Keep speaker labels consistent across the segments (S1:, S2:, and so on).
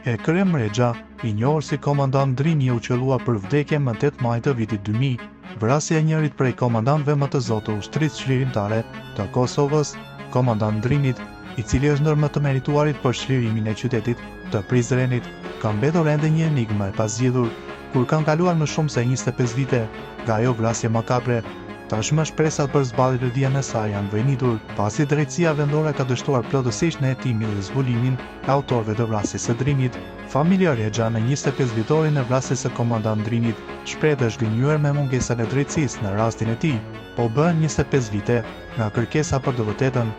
S1: Ekrem Rexha, i njohur si komandant Drini, u qellua për vdekje më 8 maj të vitit 2000, vrasja e njërit prej komandantëve më të zotë të ushtrisë çlirimtare të Kosovës, komandant Drinit, i cili është ndër më të merituarit për çlirimin e qytetit të Prizrenit, ka mbetur ende një enigmë e pazgjedhur, kur kanë kaluar më shumë se 25 vite nga ajo vrasje makabre. Tashmë shpresat për zbardhjen e dijen e saj janë vënitur, pasi drejtësia vendore ka dështuar plotësisht në hetimin dhe zbulimin e autorëve të vrasjes së Drinit. Familja Rexha në 25 vjetorin e vrasjes së komandant Drinit shpreh të zhgënjur me mungesën e drejtësisë në rastin e tij, po bën 25 vite nga kërkesa për të vërtetën,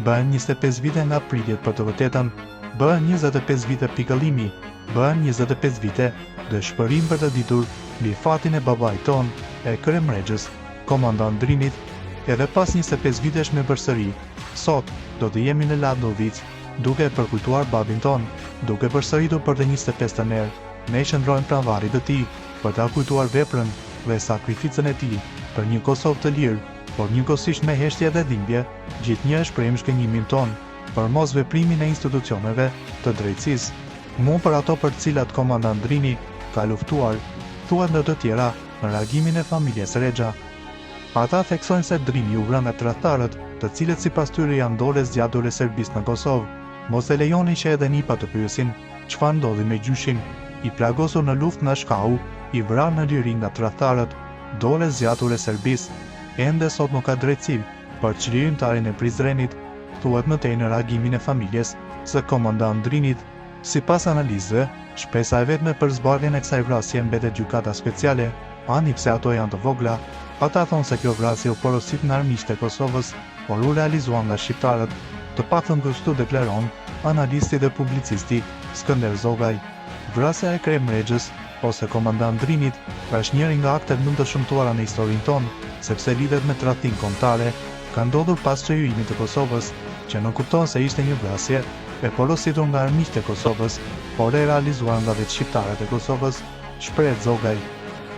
S1: bën 25 vite nga pritjet për të vërtetën, bën 25 vite pikëllimi, bën 25 vite dëshpërim për të ditur mbi fatin e babait ton, Ekrem Rexhës, komandant Drinit. Edhe pas 25 vitesh me përsëri, sot do të jemi në Ladnovic, duke përkujtuar babin ton, duke përsëritur për të 25 të merë. Ne qëndrojmë pranë varrit të tij për ta kujtuar veprën dhe sakrificën e tij për një Kosovë të lirë, por njëkohësisht me heshtje dhe dhimbje, gjithnjë shprehim shkënjimin ton për mos veprimin e institucioneve të drejtësisë. Mund për ato për të cilat komandant Drini ka luftuar, thuhet në të tjera në reagimin e familjes Rexha. Ata theksojnë se Drini u vran nga tradhtarët, të cilët sipas tyre janë dorë zgjatur e Serbisë në Kosovë. Mos e lejonin që edhe Nipa të pyesin çfarë ndodhi me gjyshin, i plagosur në luftë në Shkau, i vrarë në liri nga tradhtarët, dorë zgjatur e Serbisë. Ende sot nuk ka drejtësi për çlirimtarin e Prizrenit, thuhet më tej në reagimin e familjes së komandant Drinit. Sipas analizëve, shpresa e vetme për zbardhjen e kësaj vrasje mbetet gjykata speciale, ani pse ato janë të vogla. Ata thonë se kjo vrasje u porosit në armiqtë e Kosovës, por u realizuar nga shqiptarët, të paktën kështu deklaron analisti dhe publicisti Skënder Zogaj. Vrasja e Ekrem Rexhës ose komandant Drinit është njëri nga aktet më të shëmtuara në historinë tonë, sepse lidhet me tradhtinë kombëtare, ka ndodhur pas çlirimit të Kosovës, që nuk kupton se ishte një vrasje e porositur nga armiqtë e Kosovës, por e realizuar nga vetë shqiptarët e Kosovës, shpreh Zogaj.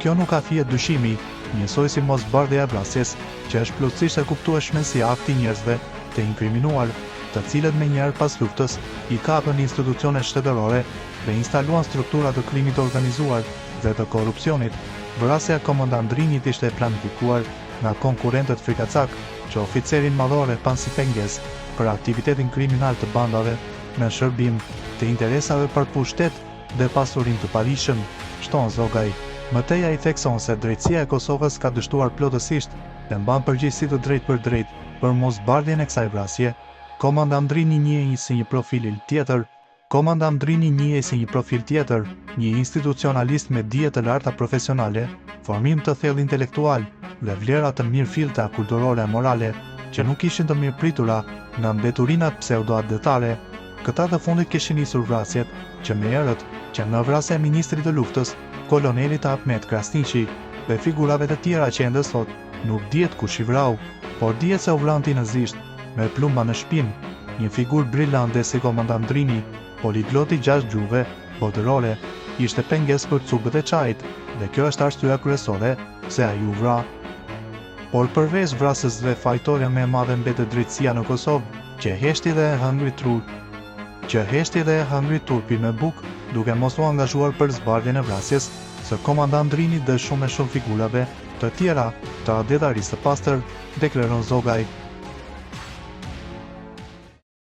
S1: Kjo nuk ka fije dyshimi, njësoj si mosbardhja e vrasjes, që është plotësisht e kuptueshme si akti njerëzve të inkriminuar, të cilët me njëherë pas luftës i kapën institucionet shtetërore dhe instaluan struktura të krimit organizuar dhe të korrupsionit. Vrasja e komandant Drinit ishte planifikuar nga konkurrentët frikacak, që oficerin madhore Pansi Penges për aktivitetin kriminal të bandave në shërbim të interesave për pushtet dhe pasurim të padijshëm, shton Zogaj. Mëtej ai thekson se drejtësia e Kosovës ka dështuar plotësisht dhe mban përgjegjësi të drejtë për drejtë për mosbardhjen e kësaj vrasje. Komandant Drini njihej si një profil tjetër, një institucionalist me dije të larta profesionale, formim të thellë intelektual dhe vlera të mirëfillta kulturore e morale, që nuk ishin të mirëpritura nga mbeturinat pseudo-atletare. Këta të fundit kishin nisur vrasjet, që më herët që në vrasja e ministrit të luftës, kolonelit Ahmet Krasniqi dhe figurave të tjera që ende sot nuk dihet kush i vrau, por dihet se u vran tinëzisht, me plumba në shpinë, një figurë brillante si komandant Drini, poligloti 6 gjuhëve botërore, ishte penges për cukët e çajit, dhe kjo është arsyeja kryesore se ai u vra. Por përveç vrasjes dhe fajtorja më e madhe mbetet drejtësia në Kosovë, që heshti dhe e hëngri turpi me bukë, duke mos u angazhuar për zbardhjen e vrasjes së komandant Drinit dhe shumë figurave të tjera të adetarisë së pastër, deklaron Zogaj.